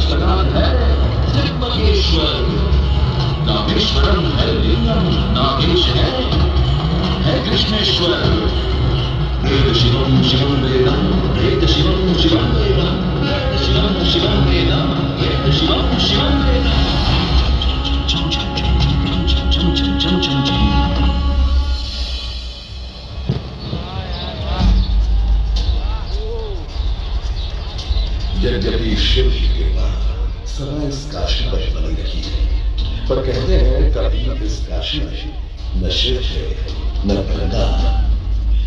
काष्ठनाथ है जगमगेश्वर। नागेश्वरम है लिंगम, नागेश है कृष्णेश्वर। वेद शिवम शिवम वेदम, वेद शिवम शिवम वेदम, वेद शिवम शिवम वेदम, वेद शिवम शिवम वेदम। चम चम चम चम चम चम चम चम चम। यद्यपि शिव की कृपा सदा इस काशी पर बनी रही है, पर कहते हैं कभी इस काशी में न शिव है, न गंगा,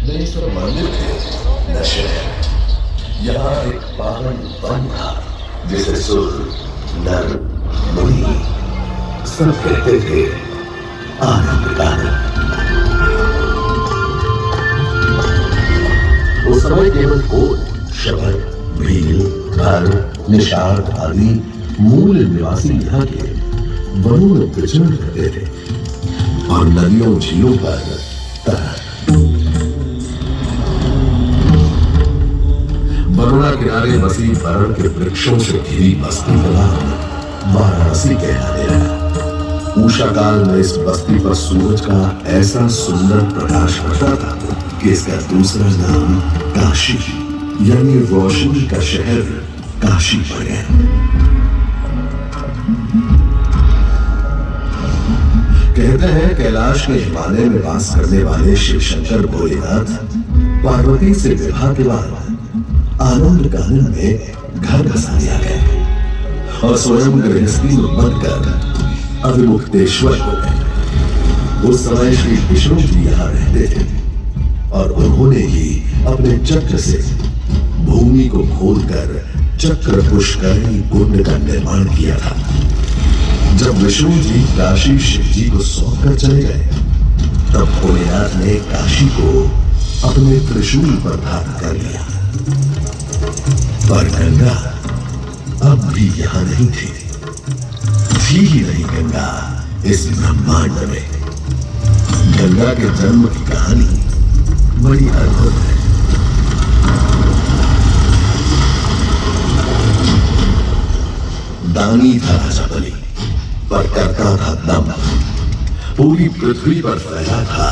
न इस पर मंदिर है, न शहर। यहाँ एक पावन वन था जिसे सुर, नर, मुनि सब कहते थे आनंद कानन। उस समय केवल कोट, शबर, भील, भाल, निषाद आदि मूल निवासी यहाँ के वनों में विचरण करते थे और नदियों झीलों पर वरुणा किनारे बसी बरड़ के वृक्षों से घिरी बस्ती का नाम वाराणसी कहलाने लगा। उषा काल में इस बस्ती पर सूरज का ऐसा सुंदर प्रकाश पड़ता था कि इसका दूसरा नाम काशी यानी रोशनी का शहर काशी पड़ गया। कहते हैं कैलाश के हिमालय में वास करने वाले शिव शंकर भोलेनाथ पार्वती से विवाह के बाद आनंद कानन में घर बसा लिया गया और स्वयं गृहस्थी में बनकर अविमुक्तेश्वर हो गए। उस समय श्री विष्णु जी यहाँ रहते थे और उन्होंने ही अपने चक्र से भूमि को खोदकर चक्र पुष्करणी कुंड का निर्माण किया था। जब विष्णु जी काशी शिव जी को सौंपकर चले गए, तब भोलेनाथ ने काशी को अपने त्रिशूल पर धारण कर लिया। पर गंगा अब भी यहाँ नहीं थी ही नहीं गंगा इस ब्रह्मांड में। गंगा के जन्म की कहानी बड़ी अद्भुत है। दानी था राजा बलि, पर करता था दम। पूरी पृथ्वी पर फैला था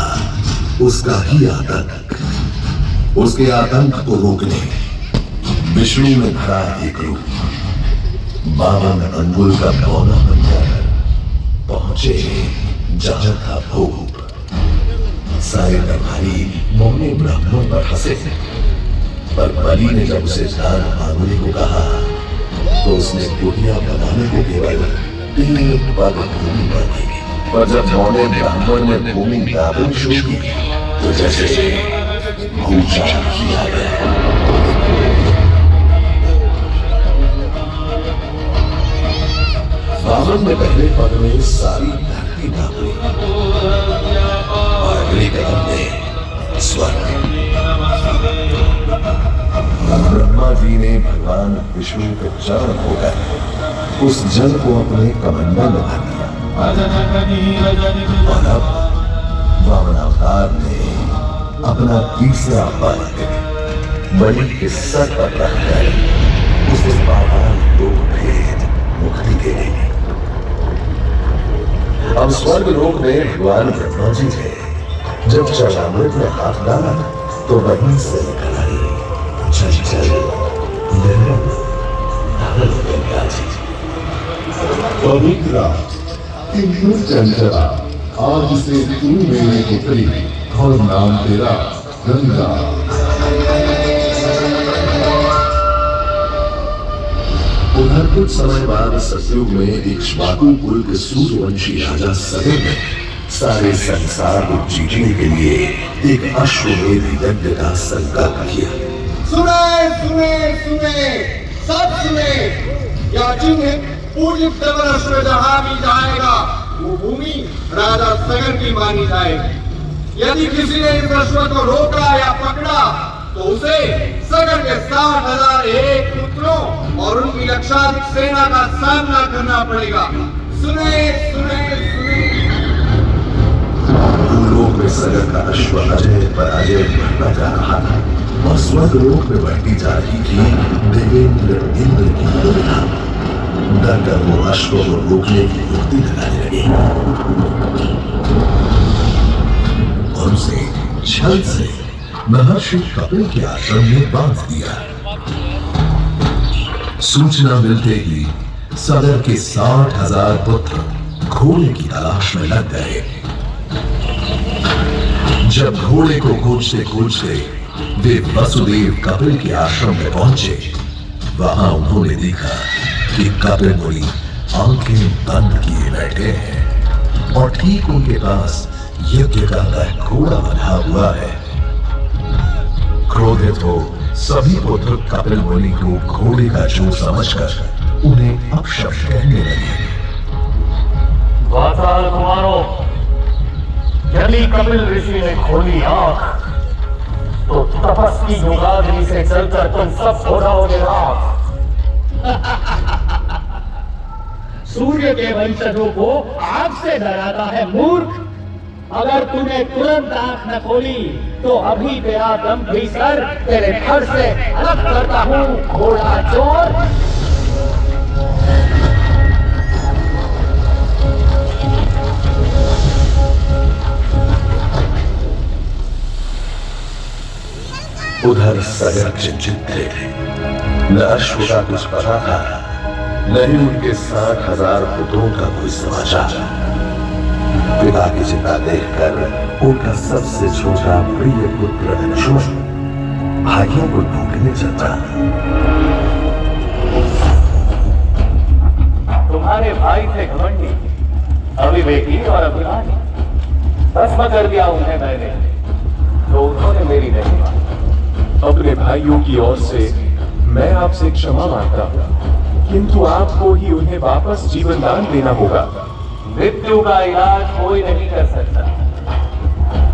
उसका ही आतंक। उसके आतंक को रोकने विष्णु ने धरा एक रूप, 52 अंगुल का बौना बनकर पहुंचे जहां था भूप। सारे प्रभारी मोहने ब्राह्मणों पर हंसे, पर बलि ने जब उसे दान मांगने को कहा तो उसने कुटिया बनाने को केवल 3 पग भूमि मांगी। पर जब मौने ब्राह्मण ने भूमि दाबनी शुरू की तो जैसे भूचाल किया गया। बावन में पहले पद में सारी धरती नाप ली और अगले कदम में स्वर्ग। ब्रह्मा जी ने भगवान विष्णु के चरण होकर उस जल को अपने कमंडल में भर दिया और अब वामन अवतार ने अपना तीसरा पद बलि के सर पर रखकर उसे पाताल लोक भेद मुक्ति दे दी। अब स्वर्ग लोक में भगवान ब्रह्मा जी थे। जब चरणामृत में हाथ डाला तो वहीं से निकल आई चंचल निर्मल धवल गंगा जी। पवित्रा किंतु चंचला, आज से तू मेरी पुत्री और नाम तेरा गंगा। उधर कुछ समय बाद सतयुग में इक्ष्वाकु कुल के सूर्यवंशी राजा सतयुग ने सारे संसार को जीतने के लिए एक अश्वमेध यज्ञ का संकल्प किया। सुने सुने सुने सब सुने, या जिन्हें पूजित देवरश्व जहां भी जाएगा वो भूमि राजा सगर की मानी जाएगी। यदि किसी ने इस रश्वत को रोका या पकड़ा तो उसे सगर के 60,001 पुत्रों और उनकी लक्षाधिक सेना का सामना करना पड़ेगा। सुने सुने सुने। भूलोक में सगर का अश्व अजय पराजय बढ़ता जा रहा था और स्वर्ग लोक में बढ़ती जा रही थी देवेंद्र इंद्र की योजना। डरकर वो अश्व को रोकने की युक्ति लगाने लगे। उनसे छल से महर्षि कपिल के आश्रम में बांध दिया। सूचना मिलते ही सगर के 60,000 पुत्र घोड़े की तलाश में लग गए। जब घोड़े को खोजते खोजते वे वसुदेव कपिल के आश्रम में पहुंचे, वहां उन्होंने देखा कि कपिल मुनि आंखें बंद किए बैठे हैं और ठीक उनके पास यज्ञ का घोड़ा बंधा हुआ है। क्रोधित हो सभी पुत्र कपिल मुनि को घोड़े का चोर समझकर उन्हें अपशब्द कहने लगे। वाताल कुमारों, यदि कपिल ऋषि ने खोली आंख तो तपस की योगाग्नि से चलकर तुम सब हो जाओगे राख। सूर्य के वंशजों को आग से डराता है मूर्ख। अगर तूने तुरंत आंख न खोली तो अभी तेरा दम भीतर तेरे घर से अलग करता हूँ, घोड़ा चोर। उधर सगर चिंतित थे। न अश्व का कुछ पता था, न ही उनके 60,000 पुत्रों का कोई समाचार। पिता की चिंता देखकर उनका सबसे छोटा प्रिय पुत्र अंशुमन भाइयों को ढूंढने चलता। तुम्हारे भाई थे घमंडी, अविवेकी और अभिमानी। भस्म कर दिया उन्हें मैंने, तो उन्होंने मेरी नहीं मानी। अपने भाइयों की ओर से मैं आपसे क्षमा मांगता हूँ, किंतु आपको ही उन्हें वापस जीवन दान देना होगा। मृत्यु का इलाज कोई नहीं कर सकता,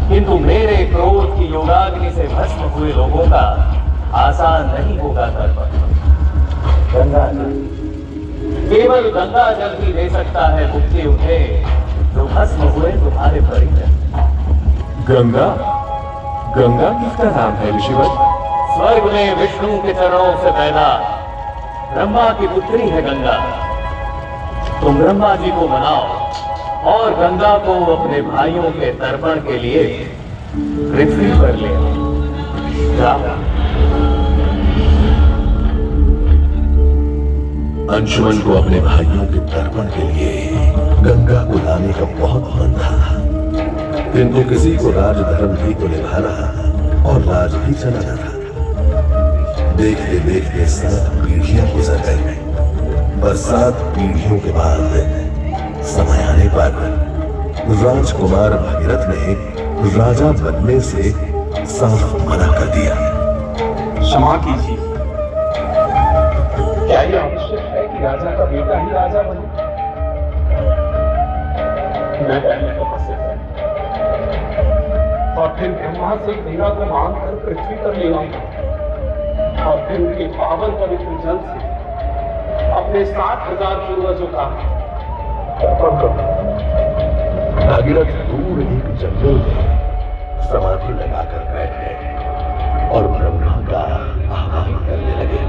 किंतु मेरे क्रोध की योगाग्नि से भस्म हुए लोगों का आसान नहीं होगा तर्पण। गंगा जल, केवल गंगा जल ही दे सकता है मुक्ति उन्हें जो भस्म हुए तुम्हारे परिजन। गंगा? गंगा किसका नाम है ऋषिवर? स्वर्ग में विष्णु के चरणों से पैदा ब्रह्मा की पुत्री है गंगा। तुम ब्रह्मा जी को मनाओ और गंगा को अपने भाइयों के तर्पण के लिए पृथ्वी पर ले आओ। अंशुमन को अपने भाइयों के तर्पण के लिए गंगा को लाने का बहुत मन था, किंतु किसी को राजधर्म भी तो निभाना और राज भी चलाना था। देखते देखते 7 पीढ़ियां गुजर गई, पर 7 पीढ़ियों के बाद समय आने पर राजकुमार भगीरथ ने राजा बनने से साफ मना कर दिया। क्षमा कीजिए, क्या यह आवश्यक है कि राजा का बेटा ही राजा बने? मैं पहले तपस्या और फिर ब्रह्मा से गंगा को मांगकर पृथ्वी पर ले आऊंगा और फिर उनके पावन पवित्र जल से अपने 60,000 पूर्वजों का तर्पण करूंगा। भगीरथ दूर एक जंगल में समाधि लगाकर बैठ गए और ब्रह्मा का आह्वान करने लगे।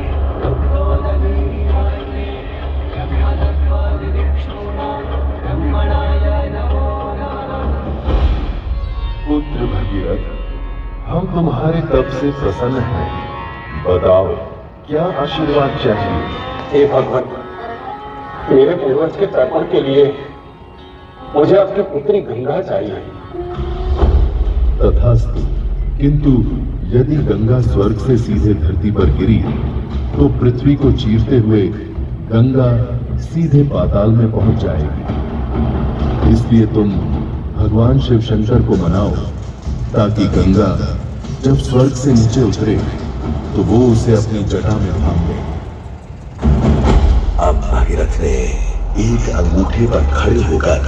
पुत्र भगीरथ, हम तुम्हारे तप से प्रसन्न हैं। बताओ, क्या आशीर्वाद चाहिए? हे भगवान, मेरे पूर्वज के तर्पण के लिए मुझे अपनी पुत्री गंगा चाहिए। तथास्तु, किंतु यदि गंगा स्वर्ग से सीधे धरती पर गिरी तो पृथ्वी को चीरते हुए गंगा सीधे पाताल में पहुंच जाएगी। इसलिए तुम भगवान शिव शंकर को मनाओ ताकि गंगा जब स्वर्ग से नीचे उतरे तो वो उसे अपनी जटा में थाम ले। अब भगीरथ ने एक अंगूठे पर खड़े होकर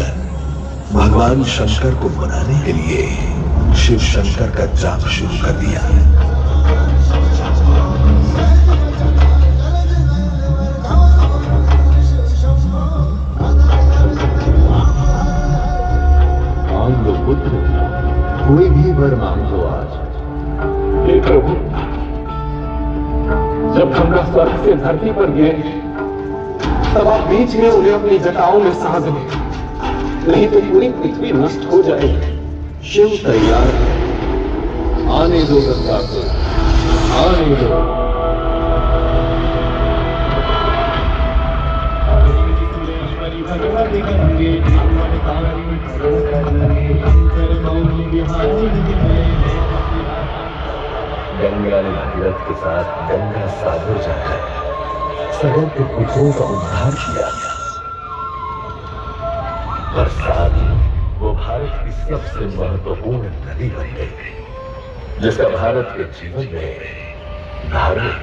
भगवान शंकर को मनाने के लिए शिव शंकर का जाप शुरू कर दिया। मांग लो पुत्र, कोई भी वर मांग लो आज। हे प्रभु, जब गंगा स्वर्ग से धरती पर गिरे तब आप बीच में उन्हें अपनी जटाओं में सांस लें, नहीं तो पूरी पृथ्वी नष्ट हो जाएगी। शिव तैयार है। आने दो गंगा को, आने दो। गंगा ने भगीरथ के साथ गंगा सागर जाकर सगर के पुत्रों का उद्धार किया। बरसात वो भारत की सबसे महत्वपूर्ण नदी बन गई, जिसका भारत के जीवन में धार्मिक,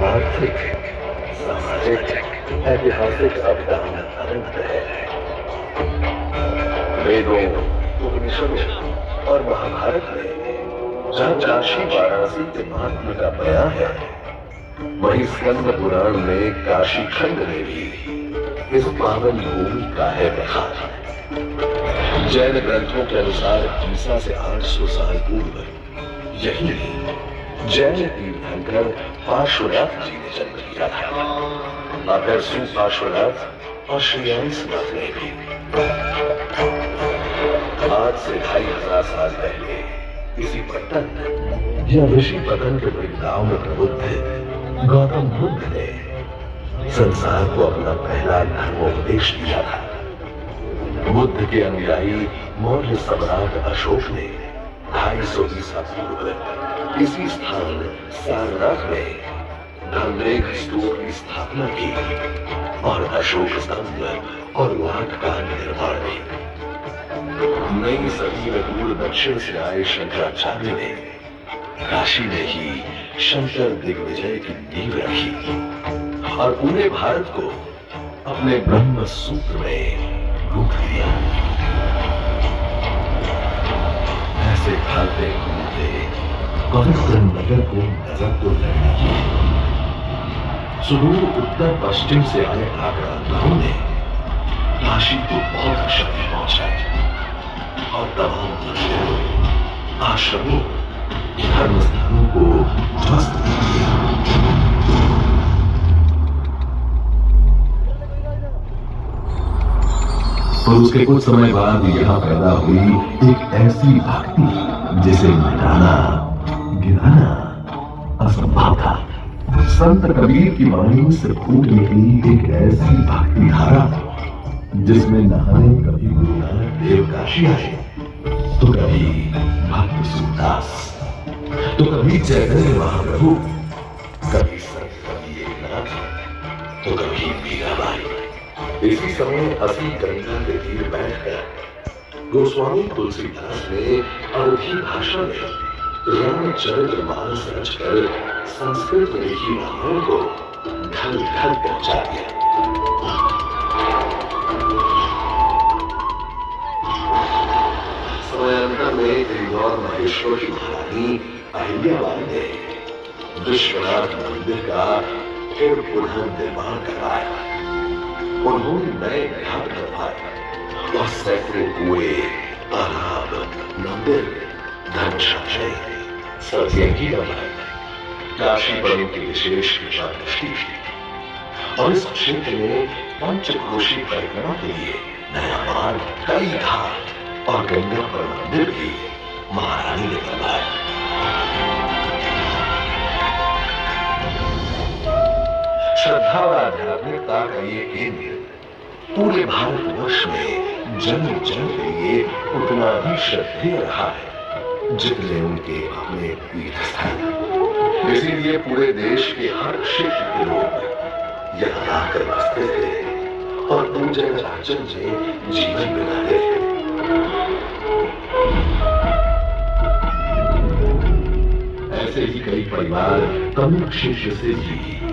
आर्थिक, सामाजिक, ऐतिहासिक अवदान अनंत है। वेदों, उपनिषदों और महाभारत में जहाँ काशी वाराणसी के महात्म्य का बयान है, वही स्कंद पुराण में काशी खंड में भी इस पावन भूमि का है बखान। जैन ग्रंथों के अनुसार ईसा से 800 साल पूर्व यही जैन तीर्थंकर पार्श्वनाथ जी ने जन्म लिया था। और फिर सुपार्श्वनाथ और श्री अंशनाथ ने भी। आज से 2500 साल पहले इसी पट्टन या ऋषि पतन के वृंदावन में प्रबुद्ध गौतम बुद्ध ने संसार को अपना पहला धर्मोपदेश दिया था। बुद्ध के अनुयायी मौर्य सम्राट अशोक ने 250 ईसा पूर्व इसी स्थान सारनाथ में धर्मलेख स्तूप की स्थापना की और अशोक स्तंभ और लाट का निर्माण किया। नई सदी में दूर दक्षिण से आए शंकराचार्य ने काशी में ही शंकर दिग्विजय की नींव रखी और पूरे भारत को अपने ब्रह्म सूत्र में गूंथ दिया। ऐसे खाते घूमते पवित्र नगर को नजर तो लगी। सुदूर उत्तर पश्चिम से आए आक्रांताओं ने काशी को बहुत क्षति पहुंचाई और तमाम मंदिरों, आश्रमों, धर्म स्थानों को ध्वस्त कर दिया। और उसके कुछ समय बाद यहां पैदा हुई एक ऐसी भक्ति जिसे मिटाना, गिराना असंभव था। संत कबीर की वाणी से फूट निकली एक ऐसी भक्ति धारा जिसमें नहाने कभी गुरु नानक देव काशी आए, तो कभी भक्त सूरदास, तो कभी चैतन्य महाप्रभु, कभी संत कवि एकनाथ, तो कभी मीराबाई। इसी समय असली गंगा के तीर बैठकर गोस्वामी तुलसीदास ने अवधी भाषा में रामचरितमानस रचकर संस्कृत में ही रामायण को घर घर पहुंचा दिया। समयान्तर में इंदौर महेश्वर की महारानी अहिल्याबाई ने विश्वनाथ मंदिर का फिर पुनः निर्माण करवाया। उन्होंने नए घाट बनवाए और सैकड़ों कुएं, तालाब, मंदिर, धर्मशालाएं, सड़कें बनवाई। काशी बड़ों की विशेष कृपा दृष्टि थी और इस क्षेत्र में पंचकोशी परिक्रमा के लिए नया मार्ग, कई घाट और गंगा पर मंदिर भी महारानी ने बनवाया। श्रद्धा और आध्यात्मिकता का ये केंद्र पूरे भारतवर्ष में जन जन के लिए उतना ही श्रद्धेय रहा है जितने उनके अपने तीर्थ स्थान। इसीलिए पूरे देश के हर क्षेत्र के लोग यहाँ आकर बसते थे और पूजन अर्चन से जीवन बिताते थे। ऐसे ही कई परिवार तमिल क्षेत्र से भी